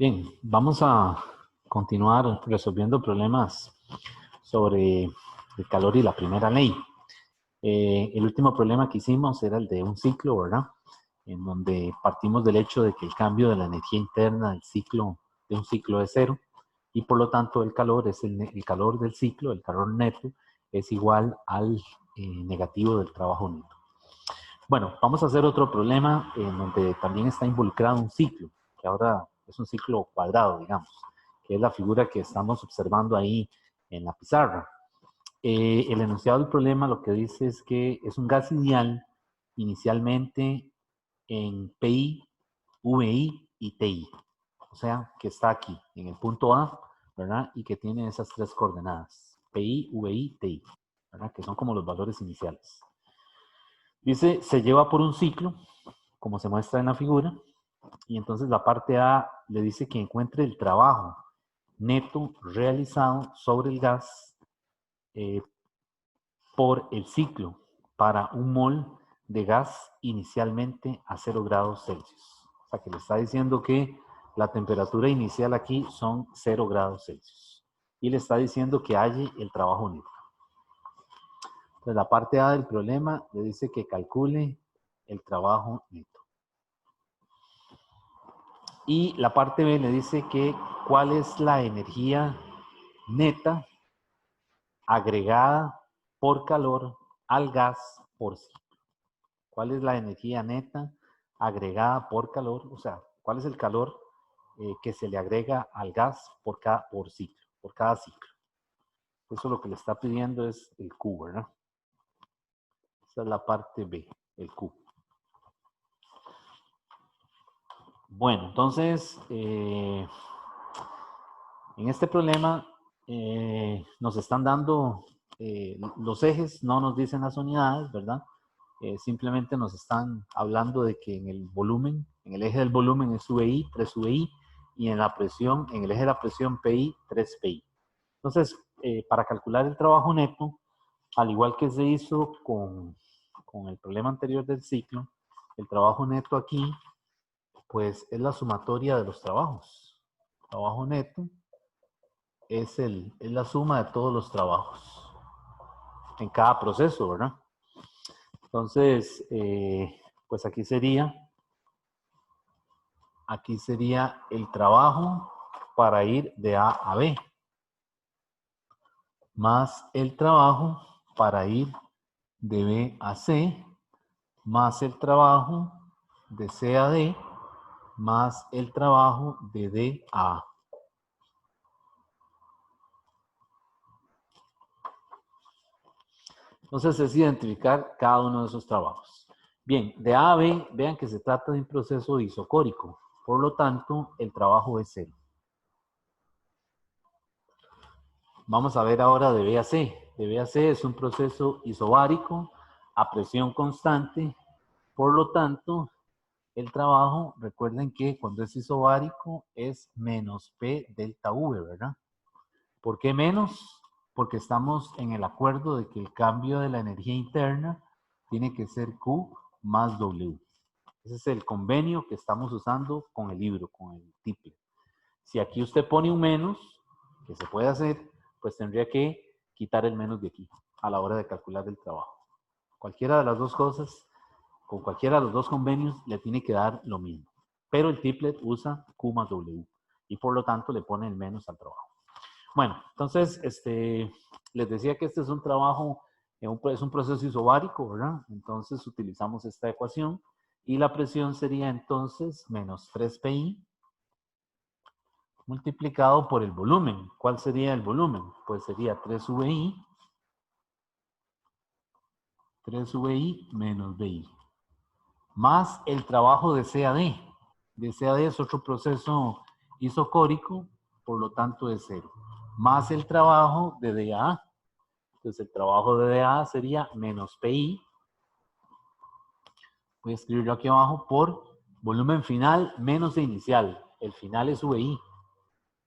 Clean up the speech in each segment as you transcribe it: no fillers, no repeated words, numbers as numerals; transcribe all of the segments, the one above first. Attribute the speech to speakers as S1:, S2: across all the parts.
S1: Bien, vamos a continuar resolviendo problemas sobre el calor y la primera ley. El último problema que hicimos era el de un ciclo, ¿verdad? En donde partimos del hecho de que el cambio de la energía interna del ciclo, de un ciclo es cero, y por lo tanto el calor es el calor del ciclo, el calor neto, es igual al negativo del trabajo neto. Bueno, vamos a hacer otro problema en donde también está involucrado un ciclo, que ahora es un ciclo cuadrado, digamos, que es la figura que estamos observando ahí en la pizarra. El enunciado del problema lo que dice es que es un gas ideal inicialmente en PI, VI y TI. O sea, que está aquí, en el punto A, ¿verdad? Y que tiene esas tres coordenadas, PI, VI, TI, ¿verdad? Que son como los valores iniciales. Dice, se lleva por un ciclo, como se muestra en la figura, y entonces la parte A le dice que encuentre el trabajo neto realizado sobre el gas por el ciclo para un mol de gas inicialmente a 0 grados Celsius. O sea que le está diciendo que la temperatura inicial aquí son 0 grados Celsius. Y le está diciendo que halle el trabajo neto. Entonces la parte A del problema le dice que calcule el trabajo neto. Y la parte B le dice que cuál es la energía neta agregada por calor al gas por ciclo. ¿Cuál es la energía neta agregada por calor? O sea, ¿cuál es el calor que se le agrega al gas por cada ciclo? Eso lo que le está pidiendo es el Q, ¿verdad? Esa es la parte B, el Q. Bueno, entonces, en este problema nos están dando los ejes, no nos dicen las unidades, ¿verdad? Simplemente nos están hablando de que en el volumen, en el eje del volumen es VI, 3 VI, y en la presión, en el eje de la presión PI, 3 PI. Entonces, para calcular el trabajo neto, al igual que se hizo con el problema anterior del ciclo, el trabajo neto aquí, pues es la sumatoria de los trabajos. El trabajo neto es la suma de todos los trabajos en cada proceso, ¿verdad? Entonces, pues aquí sería el trabajo para ir de A a B, más el trabajo para ir de B a C, más el trabajo de C a D, más el trabajo de D a A. Entonces es identificar cada uno de esos trabajos. Bien, de A a B, vean que se trata de un proceso isocórico. Por lo tanto, el trabajo es cero. Vamos a ver ahora de B a C. De B a C es un proceso isobárico a presión constante. Por lo tanto, el trabajo, recuerden que cuando es isobárico es menos P delta V, ¿verdad? ¿Por qué menos? Porque estamos en el acuerdo de que el cambio de la energía interna tiene que ser Q más W. Ese es el convenio que estamos usando con el libro, con el TIPLE. Si aquí usted pone un menos, que se puede hacer, pues tendría que quitar el menos de aquí a la hora de calcular el trabajo. Cualquiera de las dos cosas, con cualquiera de los dos convenios, le tiene que dar lo mismo. Pero el triplet usa Q más W y por lo tanto le pone el menos al trabajo. Bueno, entonces, les decía que este es un trabajo, es un proceso isobárico, ¿verdad? Entonces utilizamos esta ecuación y la presión sería entonces menos 3pi multiplicado por el volumen. ¿Cuál sería el volumen? Pues sería 3VI menos VI. Más el trabajo de CAD. De CAD es otro proceso isocórico, por lo tanto es cero. Más el trabajo de DA. Entonces el trabajo de DA sería menos PI. Voy a escribirlo aquí abajo por volumen final menos el inicial. El final es VI.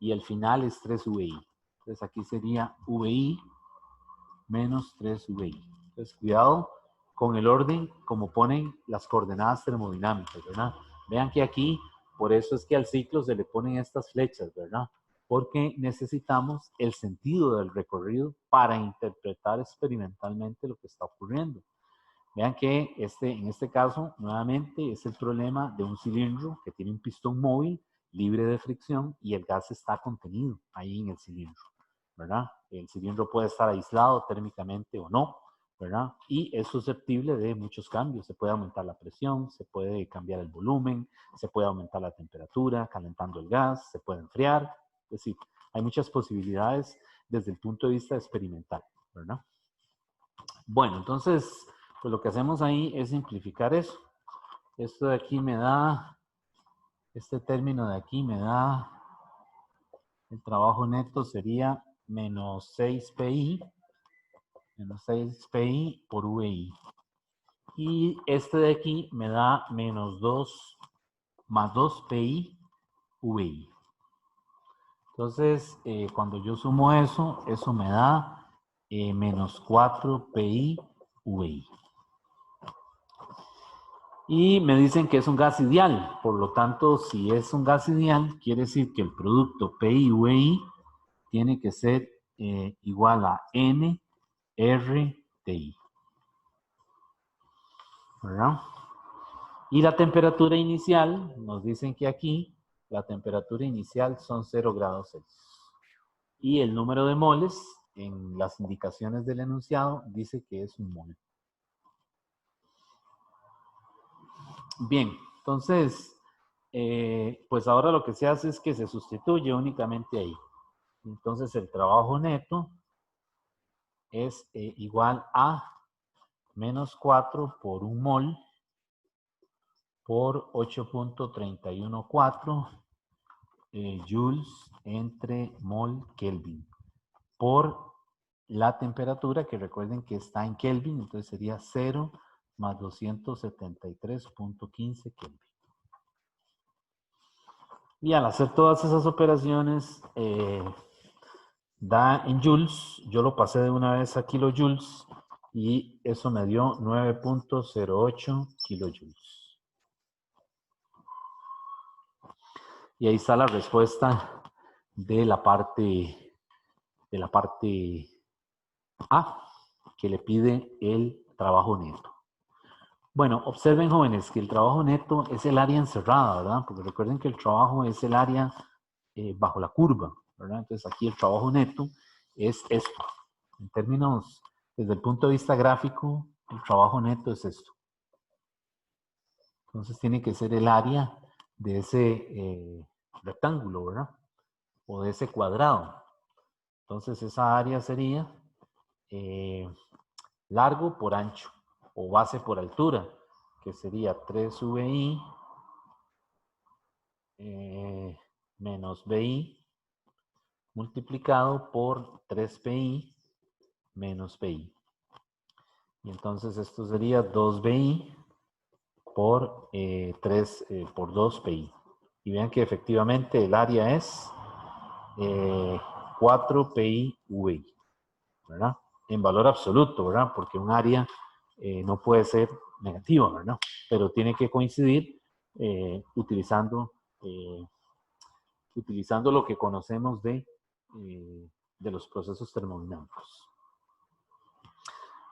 S1: Y el final es 3VI. Entonces aquí sería VI menos 3VI. Entonces cuidado con el orden como ponen las coordenadas termodinámicas, ¿verdad? Vean que aquí Por eso es que al ciclo se le ponen estas flechas, ¿verdad? Porque necesitamos el sentido del recorrido para interpretar experimentalmente lo que está ocurriendo. Vean que en este caso, nuevamente, es el problema de un cilindro que tiene un pistón móvil libre de fricción y el gas está contenido ahí en el cilindro, ¿verdad? El cilindro puede estar aislado térmicamente o no, ¿verdad? Y es susceptible de muchos cambios. Se puede aumentar la presión, se puede cambiar el volumen, se puede aumentar la temperatura calentando el gas, se puede enfriar. Es decir, hay muchas posibilidades desde el punto de vista experimental, ¿verdad? Bueno, entonces, pues lo que hacemos ahí es simplificar eso. Esto de aquí me da, este término de aquí me da, el trabajo neto sería menos 6 pi por VI. Y este de aquí me da menos 2 más 2 pi VI. Entonces, cuando yo sumo eso, eso me da menos 4 pi VI. Y me dicen que es un gas ideal. Por lo tanto, si es un gas ideal, quiere decir que el producto PI-VI tiene que ser igual a NRTI. ¿Verdad? Y la temperatura inicial, nos dicen que aquí la temperatura inicial son 0 grados Celsius. Y el número de moles en las indicaciones del enunciado dice que es un mol. Bien, entonces, pues ahora lo que se hace es que se sustituye únicamente ahí. Entonces el trabajo neto es igual a menos 4 por 1 mol por 8.314 joules entre mol Kelvin por la temperatura, que recuerden que está en Kelvin, entonces sería 0 más 273.15 Kelvin. Y al hacer todas esas operaciones, da en joules, yo lo pasé de una vez a kilojoules y eso me dio 9.08 kilojoules. Y ahí está la respuesta de la parte A, que le pide el trabajo neto. Bueno, observen, jóvenes, que el trabajo neto es el área encerrada, ¿verdad? Porque recuerden que el trabajo es el área bajo la curva, ¿verdad? Entonces aquí el trabajo neto es esto. En términos, desde el punto de vista gráfico, el trabajo neto es esto. Entonces tiene que ser el área de ese rectángulo, ¿verdad? O de ese cuadrado. Entonces esa área sería largo por ancho o base por altura, que sería 3VI menos BI multiplicado por 3PI menos PI. Y entonces esto sería 2BI por 2PI. Y vean que efectivamente el área es 4PI-VI, ¿verdad? En valor absoluto, ¿verdad? Porque un área no puede ser negativa, ¿verdad? Pero tiene que coincidir utilizando lo que conocemos de los procesos termodinámicos.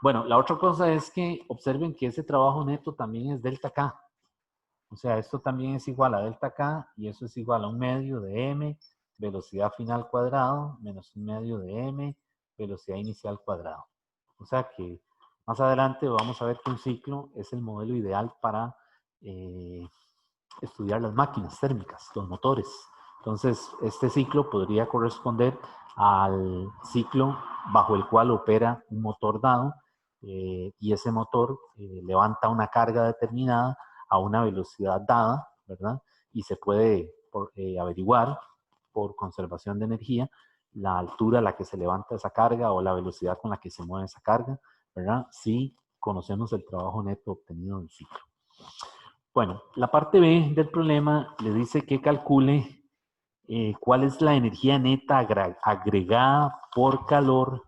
S1: Bueno, la otra cosa es que observen que ese trabajo neto también es delta K. O sea, esto también es igual a delta K y eso es igual a 1/2 de m, velocidad final cuadrado, menos 1/2 de m, velocidad inicial cuadrado. O sea que más adelante vamos a ver que un ciclo es el modelo ideal para estudiar las máquinas térmicas, los motores. Entonces, este ciclo podría corresponder al ciclo bajo el cual opera un motor dado y ese motor levanta una carga determinada a una velocidad dada, ¿verdad? Y se puede averiguar por conservación de energía la altura a la que se levanta esa carga o la velocidad con la que se mueve esa carga, ¿verdad? Si conocemos el trabajo neto obtenido del ciclo. Bueno, la parte B del problema le dice que calcule cuál es la energía neta agregada por calor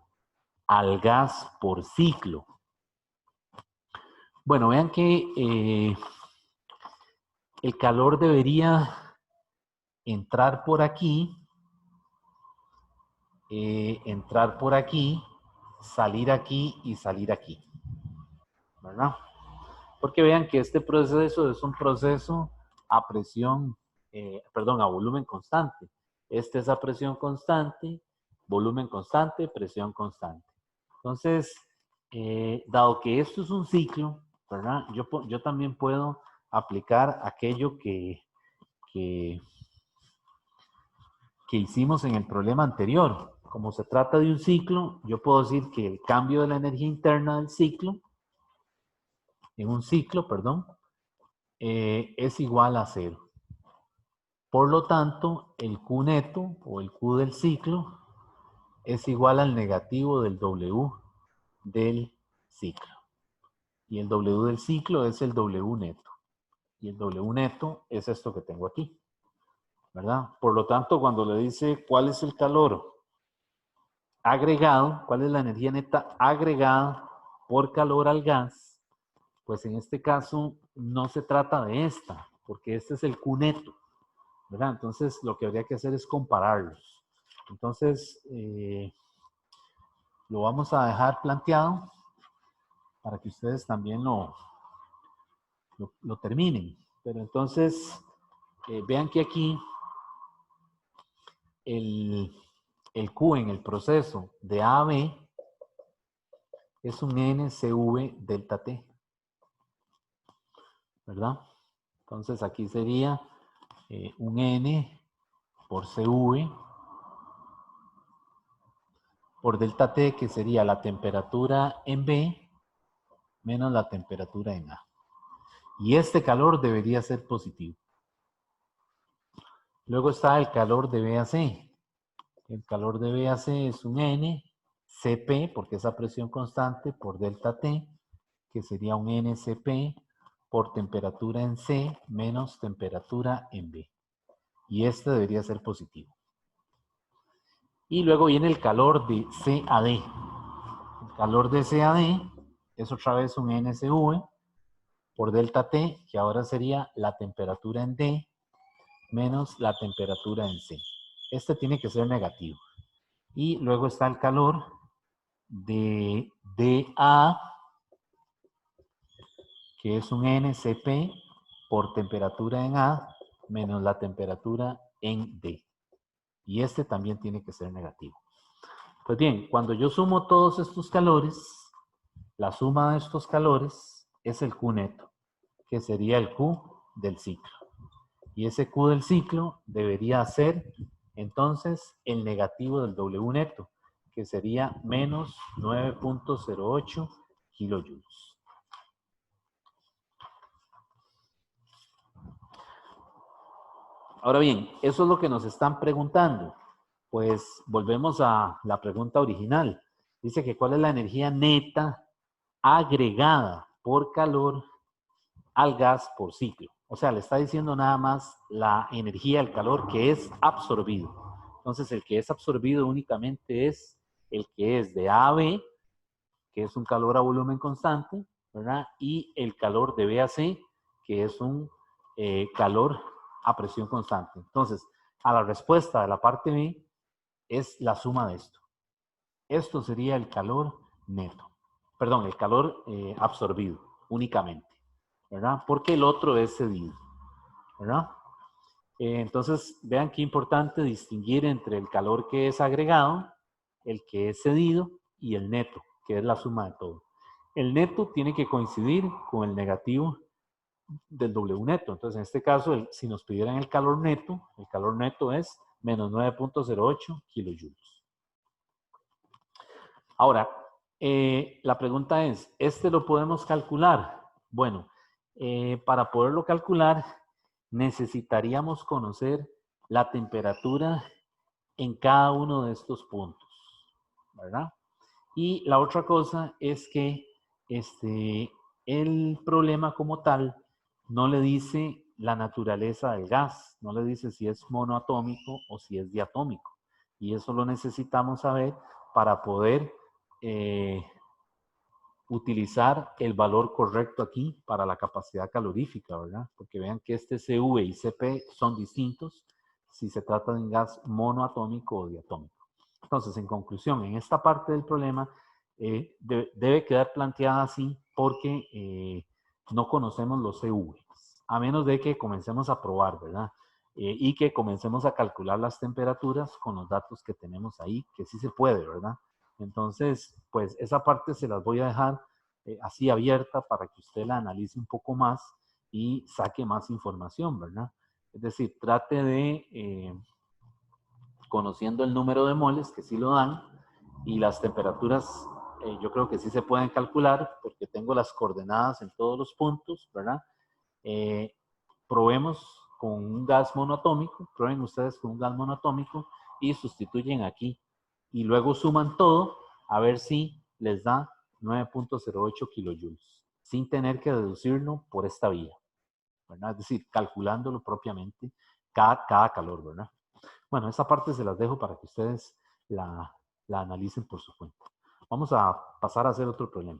S1: al gas por ciclo. Bueno, vean que el calor debería entrar por aquí, salir aquí y salir aquí, ¿verdad? Porque vean que este proceso es un proceso a presión, a volumen constante. Este es a presión constante, volumen constante, presión constante. Entonces, dado que esto es un ciclo, ¿verdad? Yo también puedo aplicar aquello que hicimos en el problema anterior. Como se trata de un ciclo, yo puedo decir que el cambio de la energía interna del ciclo, en un ciclo, perdón, es igual a 0. Por lo tanto, el Q neto o el Q del ciclo es igual al negativo del W del ciclo. Y el W del ciclo es el W neto. Y el W neto es esto que tengo aquí, ¿verdad? Por lo tanto, cuando le dice cuál es el calor agregado, cuál es la energía neta agregada por calor al gas, pues en este caso no se trata de esta, porque este es el Q neto, ¿verdad? Entonces lo que habría que hacer es compararlos. Entonces lo vamos a dejar planteado para que ustedes también lo terminen. Pero entonces vean que aquí el Q en el proceso de A a B es un NCV delta T, ¿verdad? Entonces aquí sería un N por CV por delta T, que sería la temperatura en B menos la temperatura en A. Y este calor debería ser positivo. Luego está el calor de B a C. El calor de B a C es un N Cp, porque es a presión constante, por delta T, que sería un NCP por temperatura en C menos temperatura en B. Y este debería ser positivo. Y luego viene el calor de C a D. El calor de C a D es otra vez un NCV por delta T, que ahora sería la temperatura en D menos la temperatura en C. Este tiene que ser negativo. Y luego está el calor de DA, que es un NCP por temperatura en A menos la temperatura en D. Y este también tiene que ser negativo. Pues bien, cuando yo sumo todos estos calores, la suma de estos calores es el Q neto, que sería el Q del ciclo. Y ese Q del ciclo debería ser entonces el negativo del W neto, que sería menos 9.08 kilojoules. Ahora bien, eso es lo que nos están preguntando. Pues volvemos a la pregunta original. Dice que cuál es la energía neta agregada por calor al gas por ciclo. O sea, le está diciendo nada más la energía, el calor que es absorbido. Entonces, el que es absorbido únicamente es el que es de A a B, que es un calor a volumen constante, ¿verdad? Y el calor de B a C, que es un calor a presión constante. Entonces, a la respuesta de la parte B es la suma de esto. Esto sería el calor neto. Perdón, el calor absorbido únicamente, ¿verdad? Porque el otro es cedido, ¿verdad? Entonces, vean qué importante distinguir entre el calor que es agregado, el que es cedido y el neto, que es la suma de todo. El neto tiene que coincidir con el negativo del W neto. Entonces, en este caso, si nos pidieran el calor neto es menos 9.08 kilojoules. Ahora, la pregunta es, ¿este lo podemos calcular? Bueno, para poderlo calcular, necesitaríamos conocer la temperatura en cada uno de estos puntos, ¿verdad? Y la otra cosa es que el problema como tal no le dice la naturaleza del gas, no le dice si es monoatómico o si es diatómico. Y eso lo necesitamos saber para poder utilizar el valor correcto aquí para la capacidad calorífica, ¿verdad? Porque vean que este CV y CP son distintos. si se trata de un gas monoatómico o diatómico. Entonces, en conclusión, en esta parte del problema debe quedar planteada así porque no conocemos los CVs, a menos de que comencemos a probar, ¿verdad? Y que comencemos a calcular las temperaturas con los datos que tenemos ahí, que sí se puede, ¿verdad? Entonces, pues esa parte se las voy a dejar así abierta para que usted la analice un poco más y saque más información, ¿verdad? Es decir, trate de, conociendo el número de moles, que sí lo dan, y las temperaturas, yo creo que sí se pueden calcular, porque tengo las coordenadas en todos los puntos, ¿verdad? Probemos con un gas monoatómico, prueben ustedes con un gas monoatómico y sustituyen aquí. Y luego suman todo a ver si les da 9.08 kilojoules, sin tener que deducirlo por esta vía, ¿verdad? Es decir, calculándolo propiamente cada calor, ¿verdad? Bueno, esa parte se las dejo para que ustedes la analicen por su cuenta. Vamos a pasar a hacer otro problema.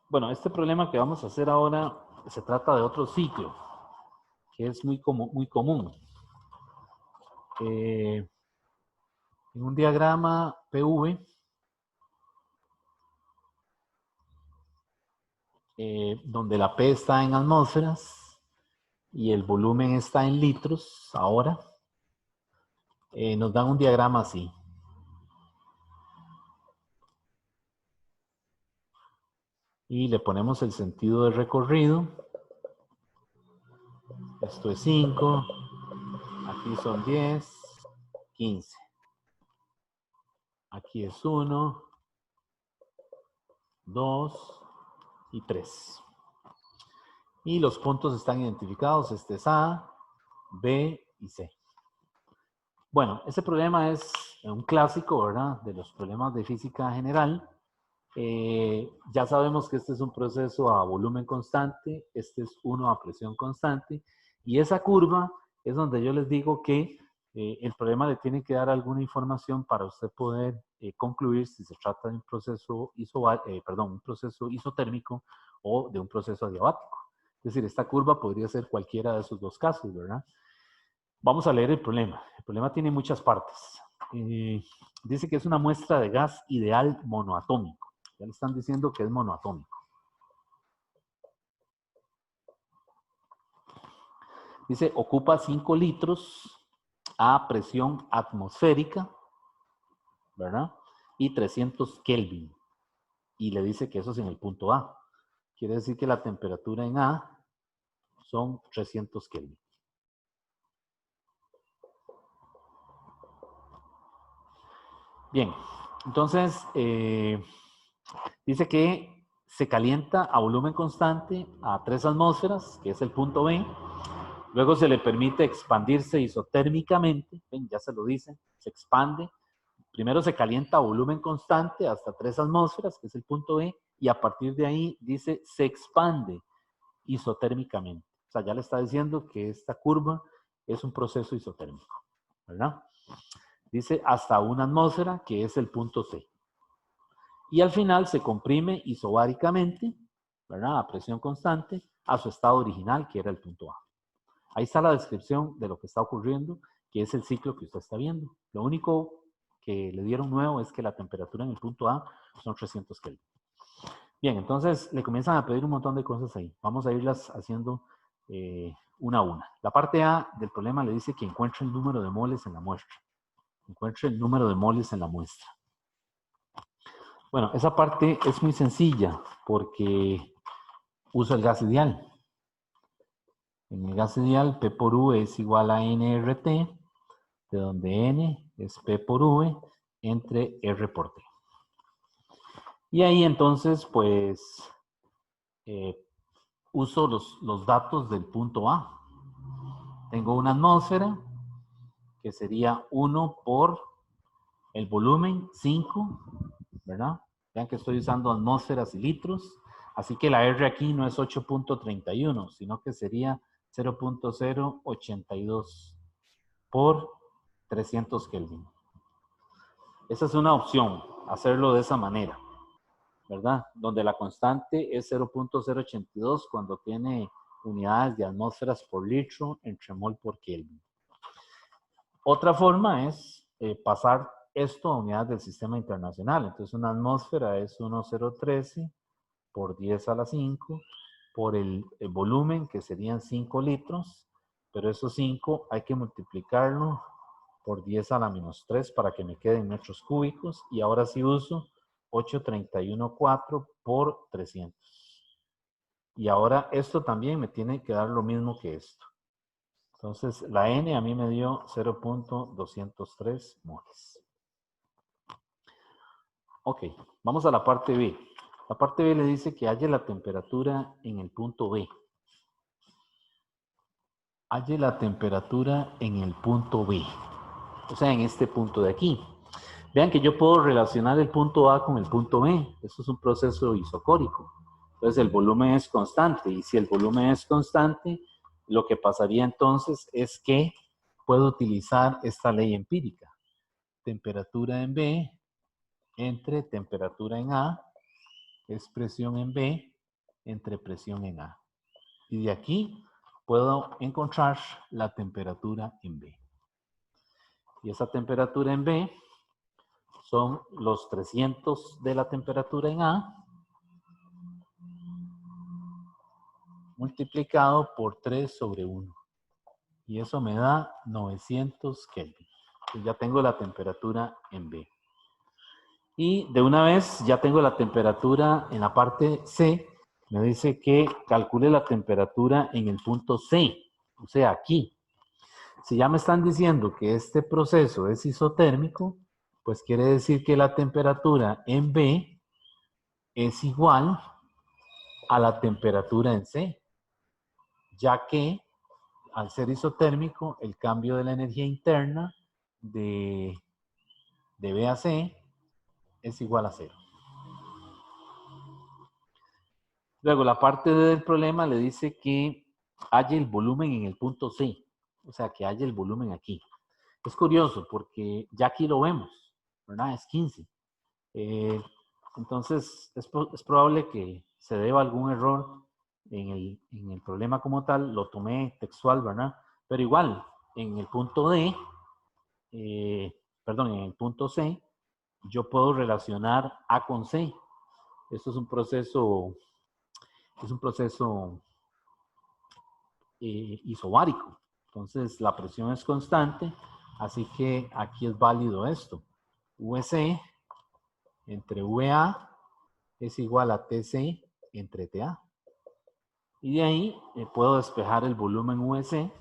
S1: Bueno, este problema que vamos a hacer ahora se trata de otro ciclo, que es muy común. En un diagrama PV, donde la P está en atmósferas y el volumen está en litros ahora, nos dan un diagrama así. Y le ponemos el sentido de recorrido. Esto es 5, aquí son 10, 15. Aquí es 1, 2 y 3. Y los puntos están identificados. Este es A, B y C. Bueno, ese problema es un clásico, ¿verdad? De los problemas de física general. Ya sabemos que este es un proceso a volumen constante, este es uno a presión constante, y esa curva es donde yo les digo que el problema le tiene que dar alguna información para usted poder concluir si se trata de un proceso, un proceso isotérmico o de un proceso adiabático. Es decir, esta curva podría ser cualquiera de esos dos casos, ¿verdad? Vamos a leer el problema. El problema tiene muchas partes. Dice que es una muestra de gas ideal monoatómico. Ya le están diciendo que es monoatómico. Dice, ocupa 5 litros a presión atmosférica, ¿verdad? Y 300 Kelvin. Y le dice que eso es en el punto A. Quiere decir que la temperatura en A son 300 Kelvin. Bien, entonces dice que se calienta a volumen constante a 3 atmósferas, que es el punto B. Luego se le permite expandirse isotérmicamente, ven, ya se lo dice, se expande. Primero se calienta a volumen constante hasta 3 atmósferas, que es el punto B, y a partir de ahí dice se expande isotérmicamente. O sea, ya le está diciendo que esta curva es un proceso isotérmico, ¿verdad? Dice hasta 1 atmósfera, que es el punto C. Y al final se comprime isobáricamente, ¿verdad? A presión constante, a su estado original, que era el punto A. Ahí está la descripción de lo que está ocurriendo, que es el ciclo que usted está viendo. Lo único que le dieron nuevo es que la temperatura en el punto A son 300 Kelvin. Bien, entonces le comienzan a pedir un montón de cosas ahí. Vamos a irlas haciendo una a una. La parte A del problema le dice que encuentre el número de moles en la muestra. Encuentre el número de moles en la muestra. Bueno, esa parte es muy sencilla porque uso el gas ideal. En el gas ideal, P por U es igual a nRT, de donde N es P por V entre R por T. Y ahí entonces, pues, uso los datos del punto A. Tengo una atmósfera que sería 1 por el volumen, 5, ¿verdad? Vean que estoy usando atmósferas y litros. Así que la R aquí no es 8.31, sino que sería 0.082 por 300 Kelvin. Esa es una opción, hacerlo de esa manera, ¿verdad? Donde la constante es 0.082 cuando tiene unidades de atmósferas por litro entre mol por Kelvin. Otra forma es pasar esto a unidades del sistema internacional. Entonces una atmósfera es 1.013 por 10 a la 5 por el volumen, que serían 5 litros, pero esos 5 hay que multiplicarlo por 10 a la menos 3 para que me queden metros cúbicos, y ahora sí uso 831.4 por 300. Y ahora esto también me tiene que dar lo mismo que esto. Entonces la N a mí me dio 0.203 moles. Ok, vamos a la parte B. La parte B le dice que halle la temperatura en el punto B. Halle la temperatura en el punto B. O sea, en este punto de aquí. Vean que yo puedo relacionar el punto A con el punto B. Esto es un proceso isocórico. Entonces el volumen es constante. Y si el volumen es constante, lo que pasaría entonces es que puedo utilizar esta ley empírica. Temperatura en B entre temperatura en A es presión en B entre presión en A. Y de aquí puedo encontrar la temperatura en B. Y esa temperatura en B son los 300 de la temperatura en A multiplicado por 3 sobre 1. Y eso me da 900 Kelvin. Entonces ya tengo la temperatura en B. Y de una vez ya tengo la temperatura en la parte C. Me dice que calcule la temperatura en el punto C. O sea, aquí. Si ya me están diciendo que este proceso es isotérmico, pues quiere decir que la temperatura en B es igual a la temperatura en C, ya que al ser isotérmico, el cambio de la energía interna de B a C es igual a 0. Luego, la parte D del problema le dice que halle el volumen en el punto C, o sea, que halle el volumen aquí. Es curioso porque ya aquí lo vemos, ¿verdad? Es 15. Entonces, es probable que se deba a algún error en el problema como tal. Lo tomé textual, ¿verdad? Pero igual, en el punto D, perdón, en el punto C, yo puedo relacionar A con C. Esto es un proceso isobárico. Entonces, la presión es constante, así que aquí es válido esto. VC entre VA es igual a TC entre TA. Y de ahí puedo despejar el volumen VC,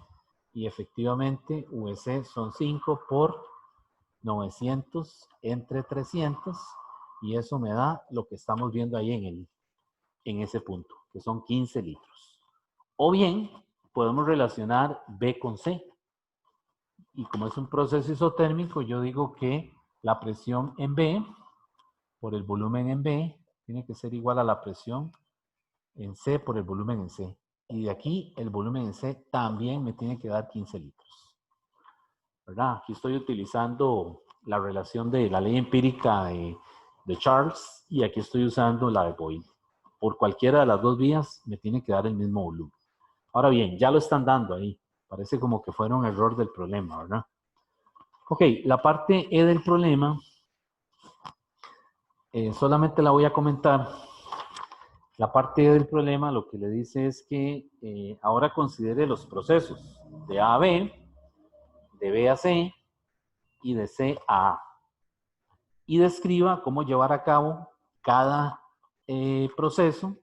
S1: y efectivamente VC son 5 por 900 entre 300, y eso me da lo que estamos viendo ahí en ese punto, que son 15 litros. O bien, podemos relacionar B con C. Y como es un proceso isotérmico, yo digo que la presión en B por el volumen en B tiene que ser igual a la presión en C por el volumen en C. Y de aquí el volumen en C también me tiene que dar 15 litros. ¿Verdad? Aquí estoy utilizando la relación de la ley empírica de Charles, y aquí estoy usando la de Boyle. Por cualquiera de las dos vías me tiene que dar el mismo volumen. Ahora bien, ya lo están dando ahí. Parece como que fuera un error del problema, ¿verdad? Ok, la parte E del problema solamente la voy a comentar. La parte E del problema lo que le dice es que ahora considere los procesos de A a B, de B a C y de C a A. Y describa cómo llevar a cabo cada proceso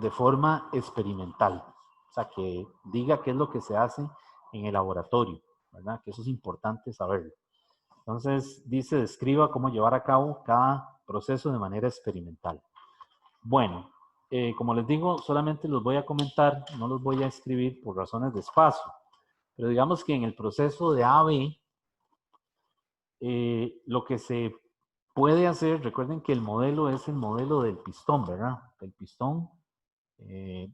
S1: de forma experimental. O sea, que diga qué es lo que se hace en el laboratorio. ¿verdad? Que eso es importante saberlo. Entonces, dice, describa cómo llevar a cabo cada proceso de manera experimental. Bueno, como les digo, solamente los voy a comentar, no los voy a escribir por razones de espacio. Pero digamos que en el proceso de AB, lo que se puede hacer, recuerden que el modelo es el modelo del pistón, ¿verdad? El pistón,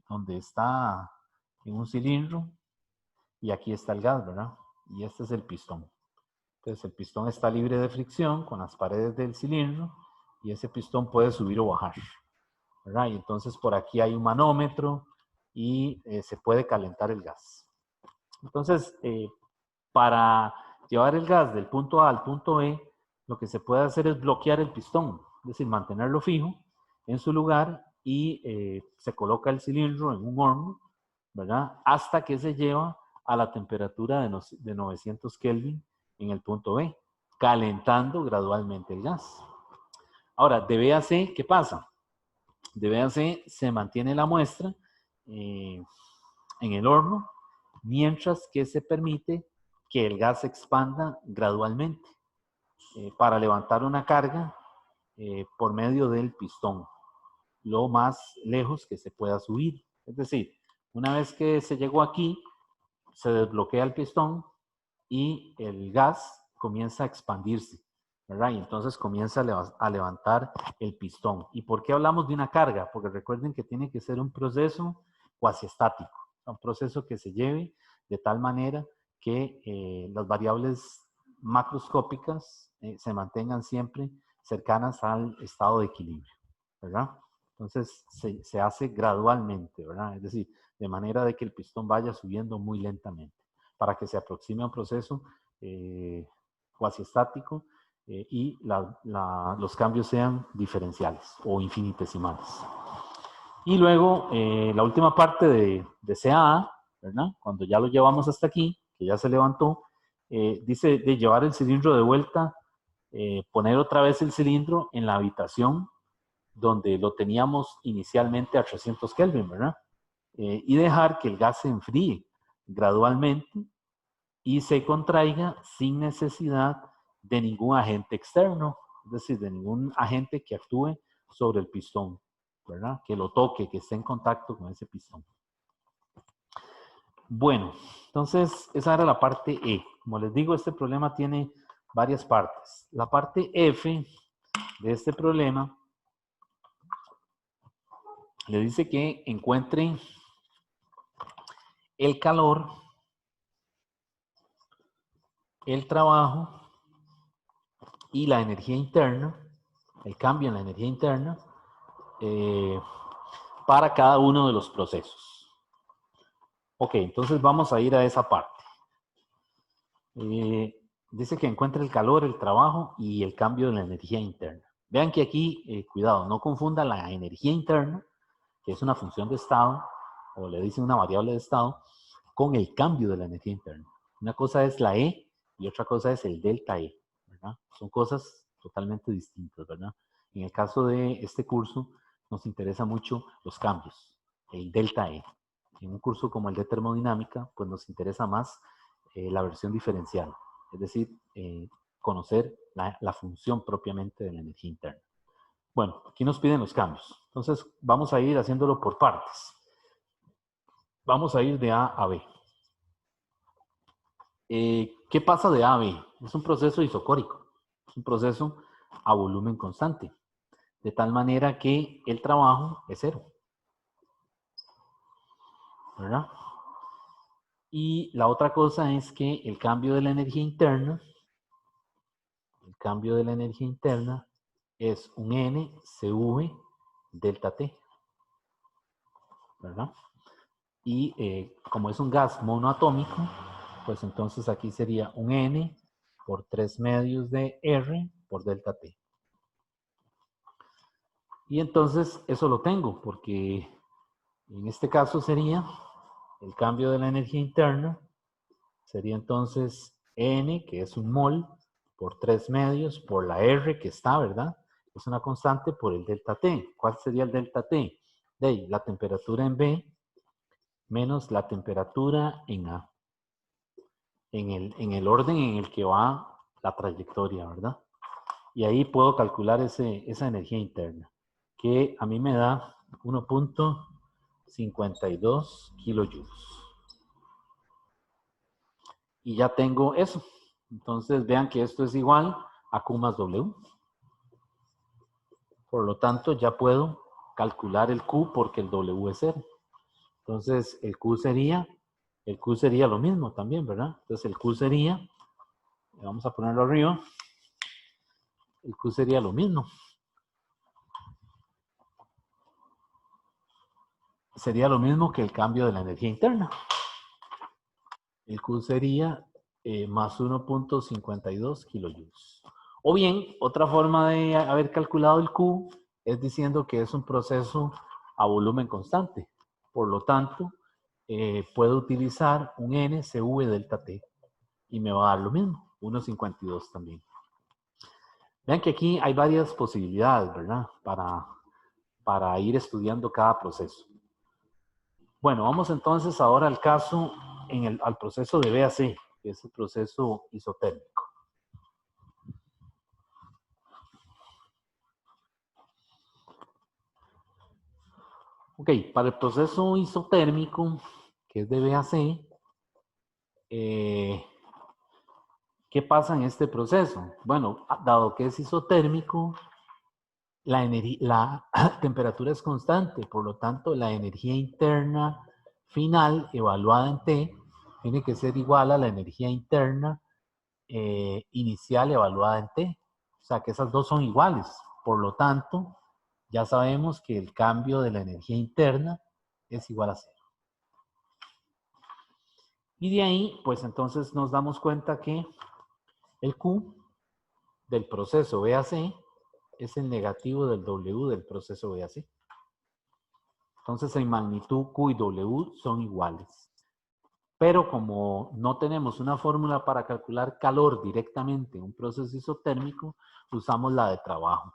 S1: donde está en un cilindro, y aquí está el gas, ¿verdad? Y este es el pistón. Entonces el pistón está libre de fricción con las paredes del cilindro, y ese pistón puede subir o bajar, ¿verdad? Y entonces por aquí hay un manómetro, y se puede calentar el gas. Entonces, para llevar el gas del punto A al punto B, lo que se puede hacer es bloquear el pistón, es decir, mantenerlo fijo en su lugar, y se coloca el cilindro en un horno, ¿verdad? Hasta que se lleva a la temperatura de 900 Kelvin en el punto B, calentando gradualmente el gas. Ahora, de B a C, ¿qué pasa? De B a C se mantiene la muestra en el horno, mientras que se permite que el gas se expanda gradualmente para levantar una carga por medio del pistón, lo más lejos que se pueda subir. Es decir, una vez que se llegó aquí, se desbloquea el pistón y el gas comienza a expandirse, ¿verdad? Y entonces comienza a levantar el pistón. ¿Y por qué hablamos de una carga? Porque recuerden que tiene que ser un proceso cuasi estático, un proceso que se lleve de tal manera que las variables macroscópicas se mantengan siempre cercanas al estado de equilibrio, ¿verdad? Entonces se hace gradualmente, ¿verdad? Es decir, de manera de que el pistón vaya subiendo muy lentamente, para que se aproxime a un proceso cuasi estático y los cambios sean diferenciales o infinitesimales. Y luego, la última parte de CAA, ¿verdad? Cuando ya lo llevamos hasta aquí, que ya se levantó, dice de llevar el cilindro de vuelta, poner otra vez el cilindro en la habitación donde lo teníamos inicialmente a 300 Kelvin, ¿verdad? Y dejar que el gas se enfríe gradualmente y se contraiga sin necesidad de ningún agente externo, es decir, de ningún agente que actúe sobre el pistón, ¿verdad? Que lo toque, que esté en contacto con ese pistón. Bueno, entonces esa era la parte E. Como les digo, este problema tiene varias partes. La parte F de este problema le dice que encuentre el calor, el trabajo y la energía interna, el cambio en la energía interna, para cada uno de los procesos. Ok, entonces vamos a ir a esa parte. Dice que encuentre el calor, el trabajo y el cambio de la energía interna. Vean que aquí, cuidado, no confunda la energía interna, que es una función de estado, o le dicen una variable de estado, con el cambio de la energía interna. Una cosa es la E y otra cosa es el delta E, ¿verdad? Son cosas totalmente distintas, ¿verdad? En el caso de este curso, nos interesa mucho los cambios, el delta E. En un curso como el de termodinámica, pues nos interesa más la versión diferencial, es decir, conocer la función propiamente de la energía interna. Bueno, aquí nos piden los cambios. Entonces, vamos a ir haciéndolo por partes. Vamos a ir de A a B. ¿Qué pasa de A a B? Es un proceso isocórico. Es un proceso a volumen constante. De tal manera que el trabajo es cero, ¿verdad? Y la otra cosa es que el cambio de la energía interna, es un N CV delta T, ¿verdad? Y como es un gas monoatómico, pues entonces aquí sería un N por 3 medios de R por delta T. Y entonces eso lo tengo, porque en este caso sería el cambio de la energía interna, sería entonces N, que es un mol, por 3 medios, por la R que está, ¿verdad? Es una constante por el delta T. ¿Cuál sería el delta T? De ahí, la temperatura en B menos la temperatura en A. en el orden en el que va la trayectoria, ¿verdad? Y ahí puedo calcular esa energía interna, que a mí me da 1.52 kilojoules. Y ya tengo eso. Entonces vean que esto es igual a Q más W. Por lo tanto, ya puedo calcular el Q porque el W es 0. Entonces, el Q sería lo mismo también, ¿verdad? Entonces, el Q sería, vamos a ponerlo arriba, el Q sería lo mismo. Sería lo mismo que el cambio de la energía interna. El Q sería más 1.52 kilojoules. O bien, otra forma de haber calculado el Q es diciendo que es un proceso a volumen constante. Por lo tanto, puedo utilizar un NCV delta T y me va a dar lo mismo, 1.52 también. Vean que aquí hay varias posibilidades, ¿verdad? Para ir estudiando cada proceso. Bueno, vamos entonces ahora al caso, al proceso de VAC, que es el proceso isotérmico. Ok, para el proceso isotérmico, que es de VAC, ¿qué pasa en este proceso? Bueno, dado que es isotérmico, la temperatura es constante, por lo tanto, la energía interna final evaluada en T tiene que ser igual a la energía interna inicial evaluada en T. O sea, que esas dos son iguales. Por lo tanto, ya sabemos que el cambio de la energía interna es igual a 0. Y de ahí, pues entonces nos damos cuenta que el Q del proceso VAC es el negativo del W del proceso VAC. Entonces, en magnitud Q y W son iguales. Pero como no tenemos una fórmula para calcular calor directamente en un proceso isotérmico, usamos la de trabajo.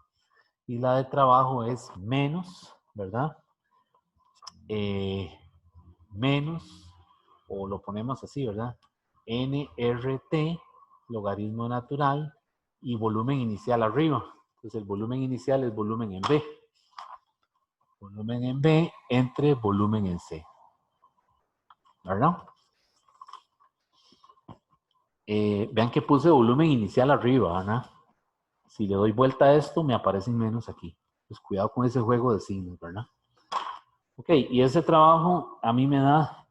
S1: Y la de trabajo es menos, ¿verdad? Menos, o lo ponemos así, ¿verdad? NRT, logaritmo natural, y volumen inicial arriba. Entonces el volumen inicial es volumen en B. Volumen en B entre volumen en C. ¿Verdad? Vean que puse volumen inicial arriba, ¿verdad? Si le doy vuelta a esto, me aparecen menos aquí. Pues cuidado con ese juego de signos, ¿verdad? Ok, y ese trabajo a mí me da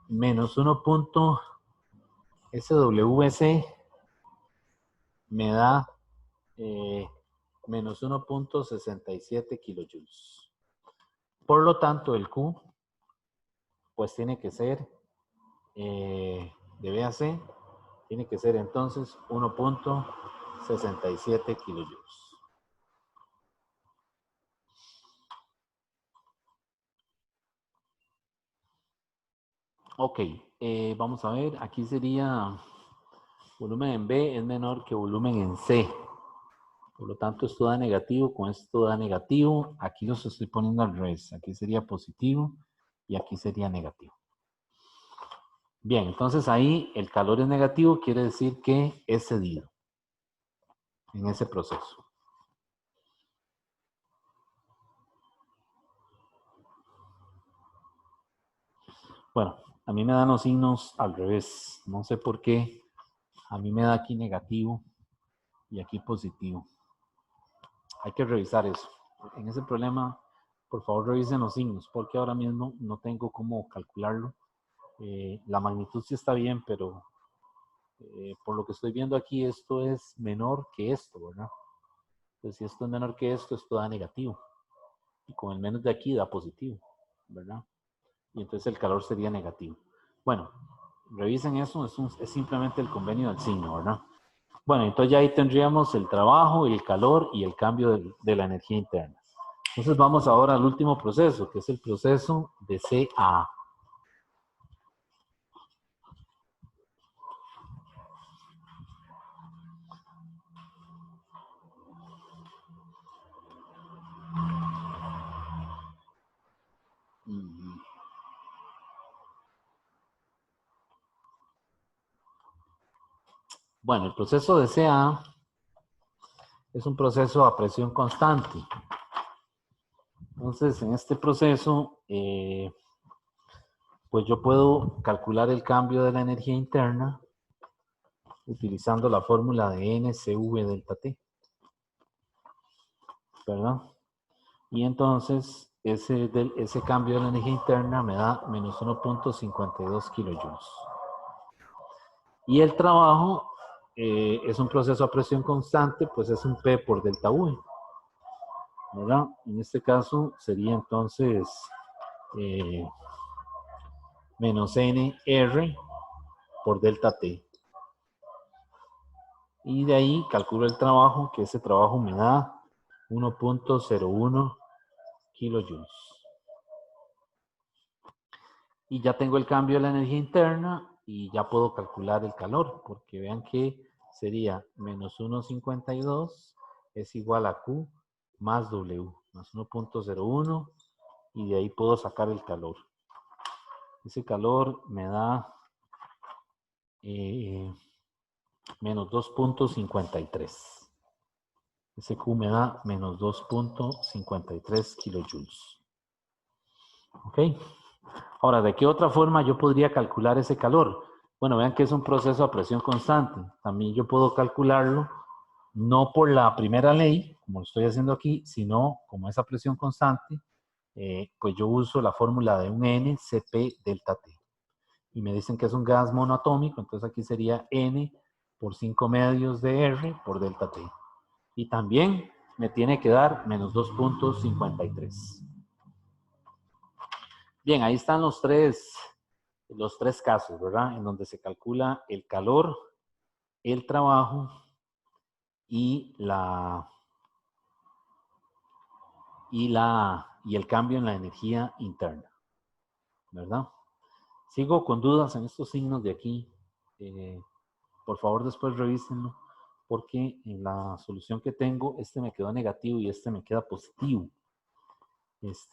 S1: menos 1. SWC me da menos 1.67 kilojoules. Por lo tanto, el Q pues tiene que ser de VAC, tiene que ser entonces 1.67 kilojoules. Ok, vamos a ver, aquí sería volumen en B es menor que volumen en C. Por lo tanto, esto da negativo, con esto da negativo. Aquí los estoy poniendo al revés. Aquí sería positivo y aquí sería negativo. Bien, entonces ahí el calor es negativo, quiere decir que es cedido en ese proceso. Bueno, a mí me dan los signos al revés. No sé por qué. A mí me da aquí negativo y aquí positivo. Hay que revisar eso. En ese problema, por favor, revisen los signos, porque ahora mismo no tengo cómo calcularlo. La magnitud sí está bien, pero por lo que estoy viendo aquí, esto es menor que esto, ¿verdad? Entonces, si esto es menor que esto da negativo. Y con el menos de aquí da positivo, ¿verdad? Y entonces el calor sería negativo. Bueno, revisen eso, es simplemente el convenio del signo, ¿verdad? Bueno, entonces ya ahí tendríamos el trabajo, el calor y el cambio de la energía interna. Entonces vamos ahora al último proceso, que es el proceso de CA. Bueno, el proceso de CA es un proceso a presión constante. Entonces, en este proceso, pues yo puedo calcular el cambio de la energía interna utilizando la fórmula de NCV delta T, ¿verdad? Y entonces ese cambio de la energía interna me da menos 1.52 kilojoules. Y el trabajo es un proceso a presión constante, pues es un P por delta V, ¿verdad? En este caso sería entonces menos NR por delta T. Y de ahí calculo el trabajo, que ese trabajo me da 1.01 kilojoules. Y ya tengo el cambio de la energía interna y ya puedo calcular el calor, porque vean que sería menos 1.52 es igual a Q más W, más 1.01, y de ahí puedo sacar el calor. Ese calor me da menos 2.53. Ese Q me da menos 2.53 kilojoules. ¿Ok? Ahora, ¿de qué otra forma yo podría calcular ese calor? Bueno, vean que es un proceso a presión constante. También yo puedo calcularlo no por la primera ley, como lo estoy haciendo aquí, sino como esa presión constante, pues yo uso la fórmula de un N Cp delta T. Y me dicen que es un gas monoatómico, entonces aquí sería N por 5 medios de R por delta T. Y también me tiene que dar menos 2.53. Bien, ahí están los tres casos, ¿verdad? En donde se calcula el calor, el trabajo y el cambio en la energía interna, ¿verdad? Sigo con dudas en estos signos de aquí. Por favor, después revísenlo, porque en la solución que tengo, este me quedó negativo y este me queda positivo.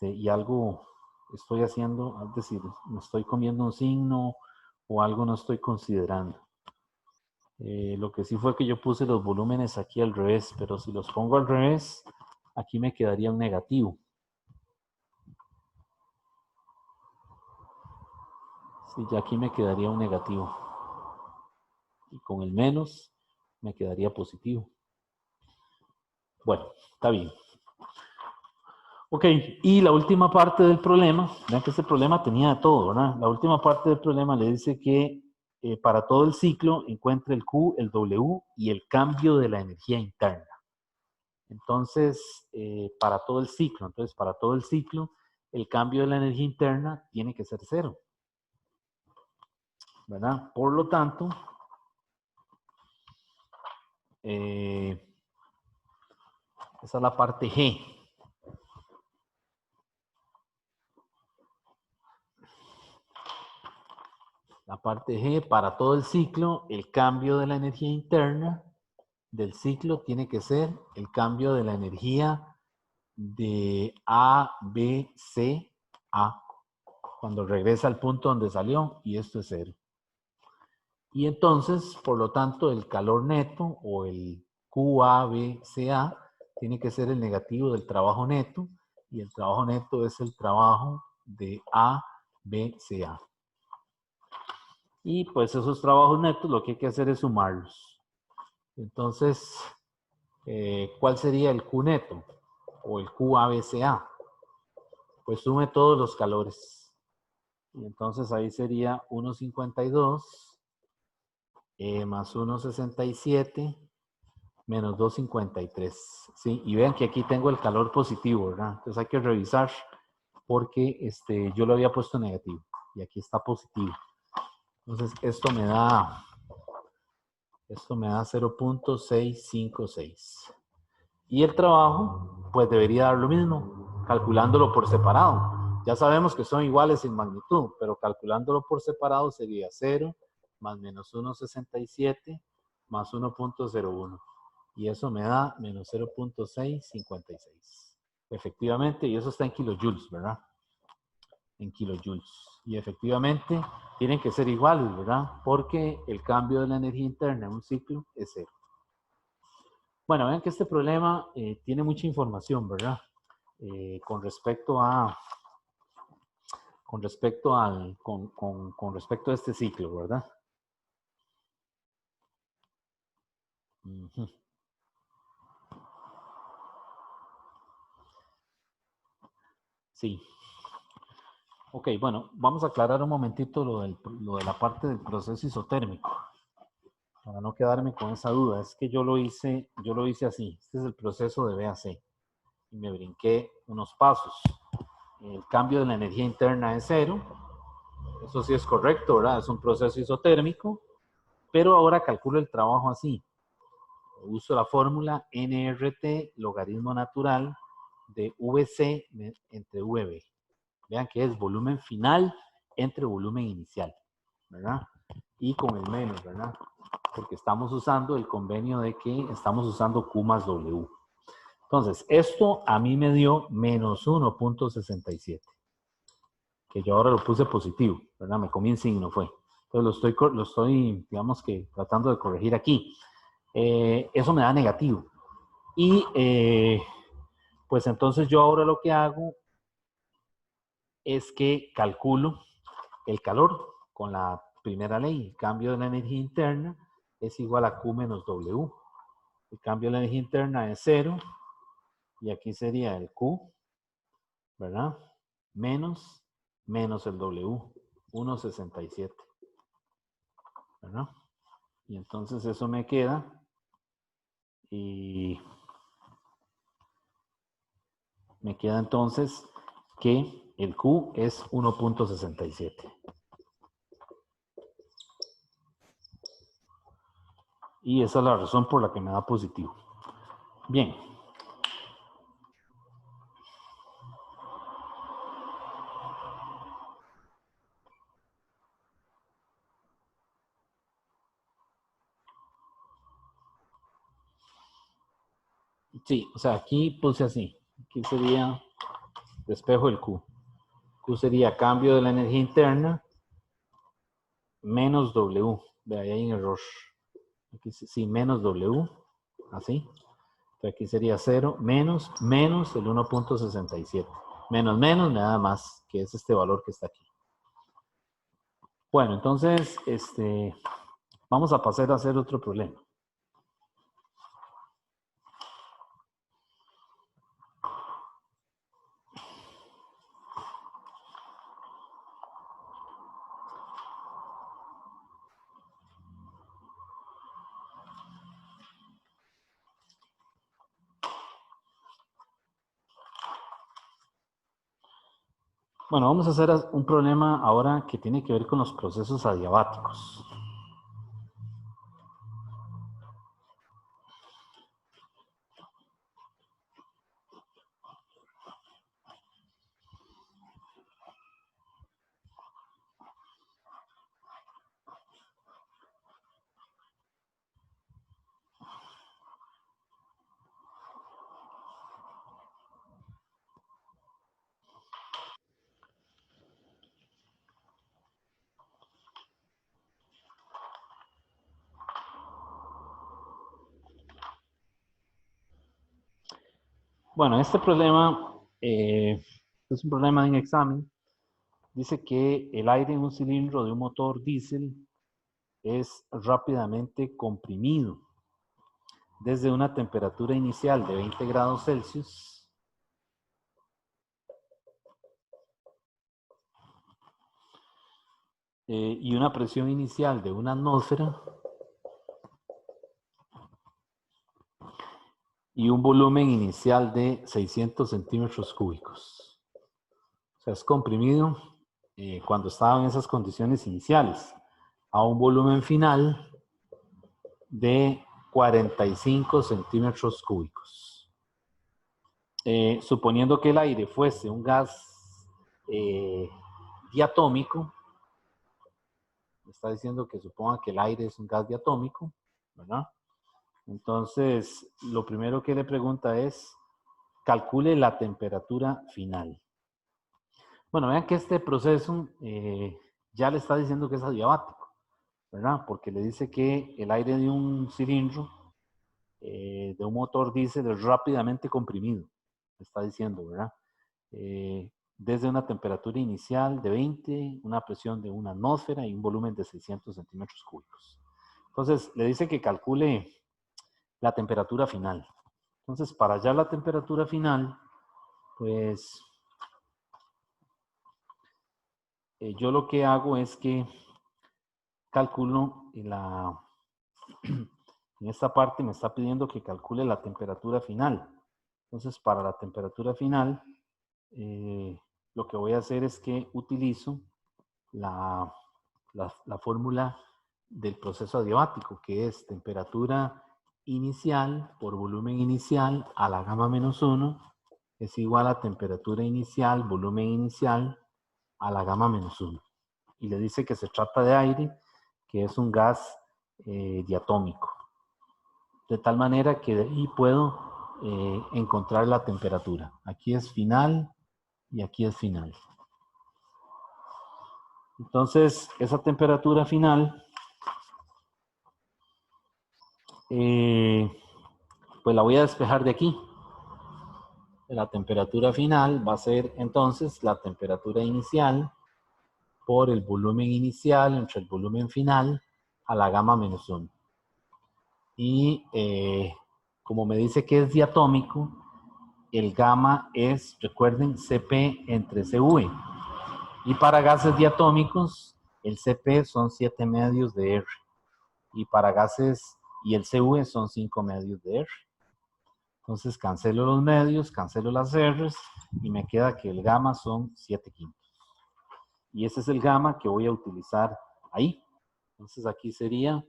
S1: Y algo estoy haciendo, es decir, me estoy comiendo un signo o algo no estoy considerando. Lo que sí fue que yo puse los volúmenes aquí al revés, pero si los pongo al revés, aquí me quedaría un negativo. Sí, ya aquí me quedaría un negativo. Y con el menos me quedaría positivo. Bueno, está bien. Ok, y la última parte del problema, vean que este problema tenía de todo, ¿verdad? La última parte del problema le dice que para todo el ciclo encuentre el Q, el W y el cambio de la energía interna. Entonces, para todo el ciclo, el cambio de la energía interna tiene que ser 0, ¿verdad? Por lo tanto, esa es la parte G. La parte G, para todo el ciclo, el cambio de la energía interna del ciclo tiene que ser el cambio de la energía de A, B, C, A, cuando regresa al punto donde salió, y esto es 0. Y entonces, por lo tanto, el calor neto o el QABCA tiene que ser el negativo del trabajo neto, y el trabajo neto es el trabajo de ABCA. Y pues esos trabajos netos lo que hay que hacer es sumarlos. Entonces, ¿cuál sería el Q neto o el QABCA? Pues sume todos los calores. Y entonces ahí sería 1.52 más 1.67 menos 2.53. ¿Sí? Y vean que aquí tengo el calor positivo, ¿verdad? Entonces hay que revisar porque yo lo había puesto negativo y aquí está positivo. Entonces esto me da 0.656. Y el trabajo, pues debería dar lo mismo, calculándolo por separado. Ya sabemos que son iguales en magnitud, pero calculándolo por separado sería 0 más menos 1.67 más 1.01. Y eso me da menos 0.656. Efectivamente, y eso está en kilojoules, ¿verdad? en kilojoules. Y efectivamente tienen que ser iguales, ¿verdad? Porque el cambio de la energía interna en un ciclo es cero. Bueno, vean que este problema tiene mucha información, ¿verdad? Con respecto a este ciclo, ¿verdad? Uh-huh. Sí. Ok, bueno, vamos a aclarar un momentito lo de la parte del proceso isotérmico, para no quedarme con esa duda. Es que yo lo hice así. Este es el proceso de BAC. Y me brinqué unos pasos. El cambio de la energía interna es cero. Eso sí es correcto, ¿verdad? Es un proceso isotérmico. Pero ahora calculo el trabajo así. Uso la fórmula nRT logaritmo natural de VC entre VB. Vean que es volumen final entre volumen inicial, ¿verdad? Y con el menos, ¿verdad? Porque estamos usando el convenio de que estamos usando Q más W. Entonces, esto a mí me dio menos 1.67. Que yo ahora lo puse positivo, ¿verdad? Me comí en signo, fue. Entonces lo estoy, digamos que, tratando de corregir aquí. Eso me da negativo. Y pues entonces yo ahora lo que hago es que calculo el calor con la primera ley. El cambio de la energía interna es igual a Q menos W. El cambio de la energía interna es 0. Y aquí sería el Q, ¿verdad? Menos el W, 1.67. ¿Verdad? Y entonces eso me queda. Y me queda entonces que el Q es 1.67. Y esa es la razón por la que me da positivo. Bien. Sí, o sea, aquí puse así. Aquí sería despejo del Q. Q sería cambio de la energía interna menos W. De ahí hay un error. Aquí sí, menos W. Así. Entonces aquí sería 0 menos el 1.67. Menos nada más, que es este valor que está aquí. Bueno, entonces, vamos a pasar a hacer otro problema. Bueno, vamos a hacer un problema ahora que tiene que ver con los procesos adiabáticos. Bueno, este problema es un problema en examen. Dice que el aire en un cilindro de un motor diésel es rápidamente comprimido desde una temperatura inicial de 20 grados Celsius y una presión inicial de una atmósfera y un volumen inicial de 600 centímetros cúbicos. O sea, es comprimido cuando estaba en esas condiciones iniciales a un volumen final de 45 centímetros cúbicos. Suponiendo que el aire fuese un gas diatómico, me está diciendo que suponga que el aire es un gas diatómico, ¿verdad? Entonces, lo primero que le pregunta es, calcule la temperatura final. Bueno, vean que este proceso ya le está diciendo que es adiabático, ¿verdad? Porque le dice que el aire de un cilindro, de un motor diésel, es rápidamente comprimido. Está diciendo, ¿verdad? Desde una temperatura inicial de 20, una presión de 1 atmósfera y un volumen de 600 centímetros cúbicos. Entonces, le dice que calcule la temperatura final. Entonces, para hallar la temperatura final, pues yo lo que hago es que calculo en esta parte me está pidiendo que calcule la temperatura final. Entonces, para la temperatura final, lo que voy a hacer es que utilizo la, la fórmula del proceso adiabático, que es temperatura inicial por volumen inicial a la gamma menos 1 es igual a temperatura inicial, volumen inicial a la gamma menos 1. Y le dice que se trata de aire, que es un gas diatómico. De tal manera que de ahí puedo encontrar la temperatura. Aquí es final y aquí es final. Entonces, esa temperatura final, pues la voy a despejar de aquí. La temperatura final va a ser entonces la temperatura inicial por el volumen inicial entre el volumen final a la gamma menos 1. Y como me dice que es diatómico, el gamma es, recuerden, Cp entre Cv. Y para gases diatómicos, el Cp son 7 medios de R. Y para gases, y el Cv son 5 medios de R. Entonces cancelo los medios, cancelo las R's y me queda que el gamma son 7 quintos. Y ese es el gamma que voy a utilizar ahí. Entonces aquí sería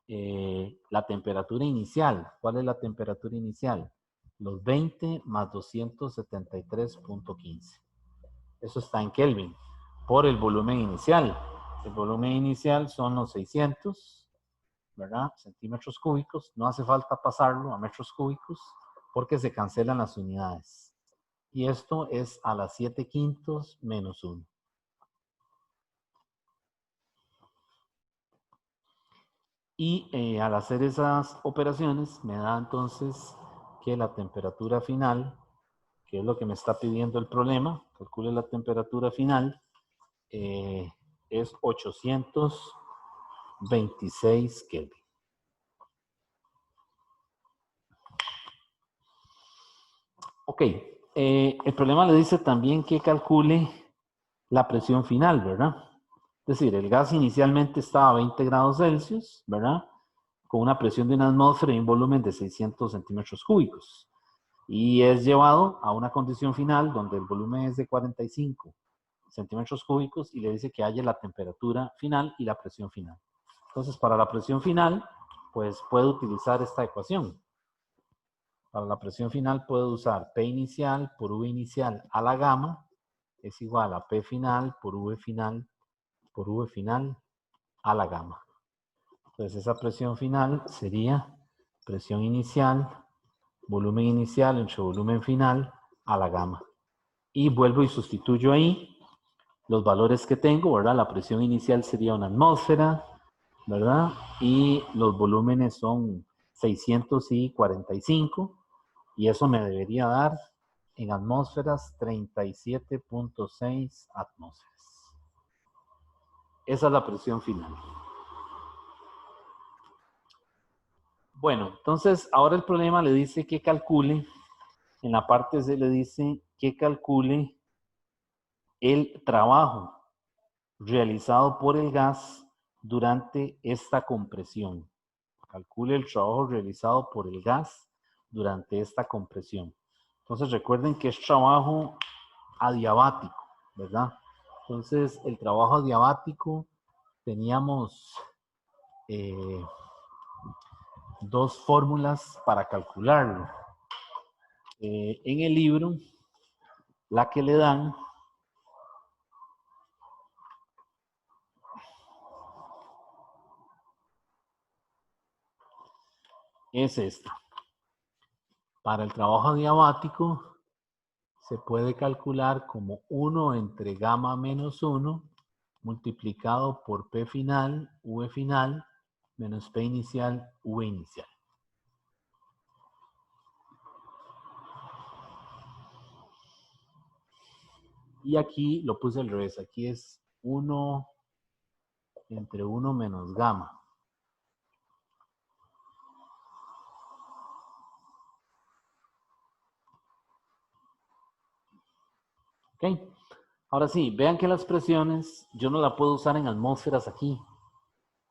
S1: la temperatura inicial. ¿Cuál es la temperatura inicial? Los 20 más 273.15. Eso está en Kelvin. Por el volumen inicial. El volumen inicial son los 600, ¿verdad? Centímetros cúbicos. No hace falta pasarlo a metros cúbicos porque se cancelan las unidades. Y esto es a las 7 quintos menos 1. Y al hacer esas operaciones me da entonces que la temperatura final, que es lo que me está pidiendo el problema, calcule la temperatura final, es 826 Kelvin. Ok, el problema le dice también que calcule la presión final, ¿verdad? Es decir, el gas inicialmente estaba a 20 grados Celsius, ¿verdad? Con una presión de una atmósfera y un volumen de 600 centímetros cúbicos. Y es llevado a una condición final donde el volumen es de 45 centímetros cúbicos y le dice que haya la temperatura final y la presión final. Entonces, para la presión final, pues puedo utilizar esta ecuación. Para la presión final puedo usar P inicial por V inicial a la gamma es igual a P final por V final a la gamma. Entonces esa presión final sería presión inicial, volumen inicial entre volumen final a la gamma. Y vuelvo y sustituyo ahí los valores que tengo, ¿verdad? La presión inicial sería 1 atmósfera, ¿verdad? Y los volúmenes son 645 y eso me debería dar en atmósferas 37.6 atmósferas. Esa es la presión final. Bueno, entonces ahora el problema le dice que calcule, en la parte C le dice que calcule el trabajo realizado por el gas durante esta compresión. Calcule el trabajo realizado por el gas durante esta compresión. Entonces recuerden que es trabajo adiabático, ¿verdad? Entonces el trabajo adiabático teníamos dos fórmulas para calcularlo. En el libro, la que le dan es esta. Para el trabajo adiabático se puede calcular como 1 entre gamma menos 1 multiplicado por P final, V final, menos P inicial, V inicial. Y aquí lo puse al revés. Aquí es 1 entre 1 menos gamma. ¿Ok? Ahora sí, vean que las presiones yo no la puedo usar en atmósferas aquí.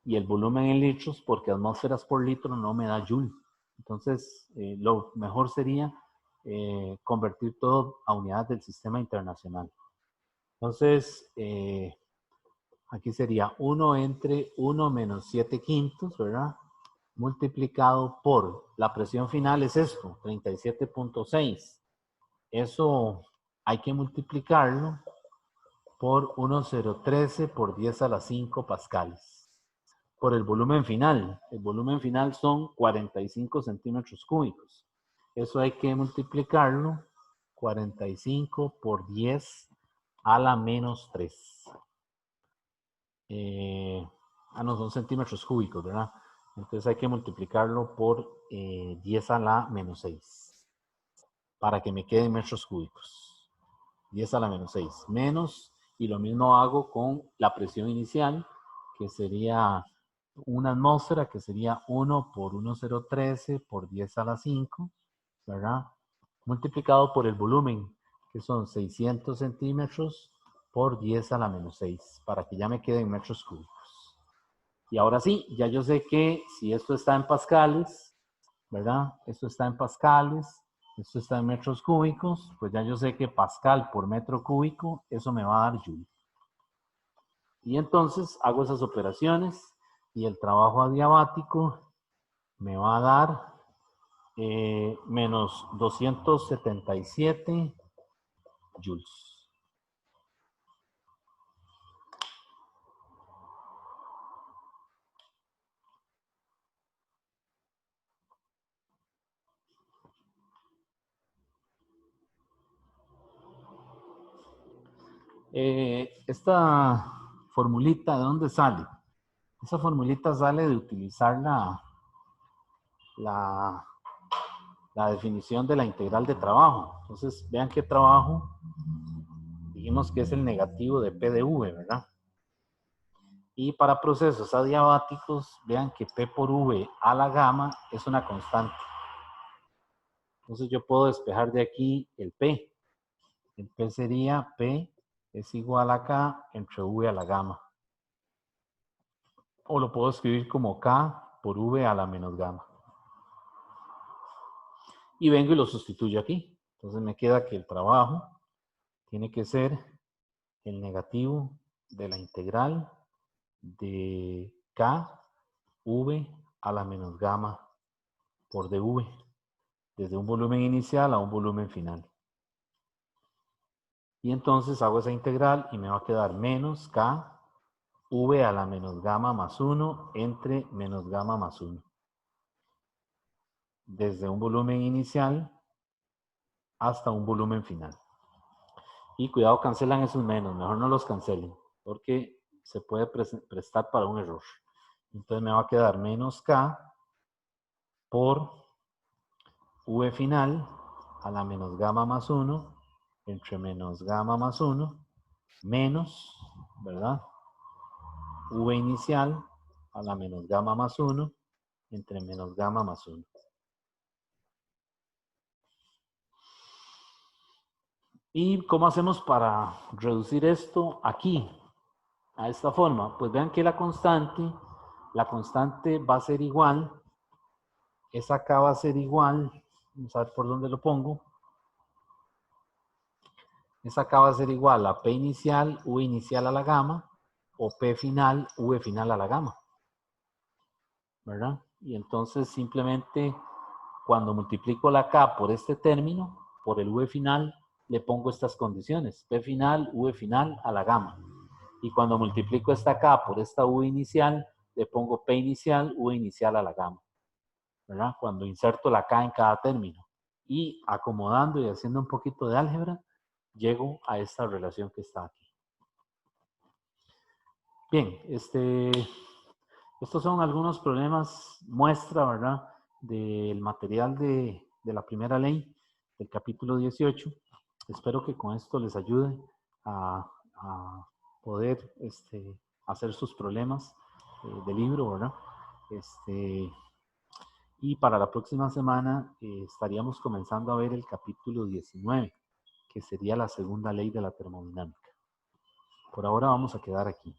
S1: Y el volumen en litros, porque atmósferas por litro no me da joule. Entonces, lo mejor sería convertir todo a unidades del sistema internacional. Entonces, aquí sería 1 entre 1 menos 7 quintos, ¿verdad? Multiplicado por, la presión final es esto, 37.6. Eso hay que multiplicarlo por 1013 por 10 a la 5 pascales. Por el volumen final. El volumen final son 45 centímetros cúbicos. Eso hay que multiplicarlo 45 por 10 a la menos 3. No, son centímetros cúbicos, ¿verdad? Entonces hay que multiplicarlo por 10 a la menos 6 para que me queden metros cúbicos. 10 a la menos 6. Menos, y lo mismo hago con la presión inicial, que sería una atmósfera, que sería 1 por 1013 por 10 a la 5, ¿verdad? Multiplicado por el volumen, que son 600 centímetros por 10 a la menos 6, para que ya me queden metros cúbicos. Y ahora sí, ya yo sé que si esto está en pascales, ¿verdad? Esto está en pascales, esto está en metros cúbicos, pues ya yo sé que pascal por metro cúbico, eso me va a dar joule. Y entonces hago esas operaciones y el trabajo adiabático me va a dar menos 277 joules. Esta formulita, ¿de dónde sale? Esa formulita sale de utilizar la definición de la integral de trabajo. Entonces, vean qué trabajo dijimos que es el negativo de P de V, ¿verdad? Y para procesos adiabáticos, vean que P por V a la gamma es una constante. Entonces yo puedo despejar de aquí el P. El P sería P es igual a K entre V a la gamma. O lo puedo escribir como K por V a la menos gamma. Y vengo y lo sustituyo aquí. Entonces me queda que el trabajo tiene que ser el negativo de la integral de K V a la menos gamma por dV, desde un volumen inicial a un volumen final. Y entonces hago esa integral y me va a quedar menos K V a la menos gamma más 1 entre menos gamma más 1. Desde un volumen inicial hasta un volumen final. Y cuidado, cancelan esos menos, mejor no los cancelen, porque se puede prestar para un error. Entonces me va a quedar menos K por V final a la menos gamma más 1 entre menos gamma más 1 menos, ¿verdad? V inicial a la menos gamma más 1 entre menos gamma más 1. ¿Y cómo hacemos para reducir esto aquí, a esta forma? Pues vean que la constante va a ser igual, esa acá va a ser igual, vamos a ver por dónde lo pongo, esa acá va a ser igual a P inicial, V inicial a la gamma, o P final, V final a la gamma, ¿verdad? Y entonces simplemente cuando multiplico la K por este término, por el V final, le pongo estas condiciones, P final, V final a la gamma. Y cuando multiplico esta K por esta V inicial, le pongo P inicial, V inicial a la gamma, ¿verdad? Cuando inserto la K en cada término. Y acomodando y haciendo un poquito de álgebra, llego a esta relación que está aquí. Bien, estos son algunos problemas muestra, ¿verdad?, del material de la primera ley del capítulo 18. Espero que con esto les ayude a poder hacer sus problemas de libro, ¿verdad? Y para la próxima semana estaríamos comenzando a ver el capítulo 19, que sería la segunda ley de la termodinámica. Por ahora vamos a quedar aquí.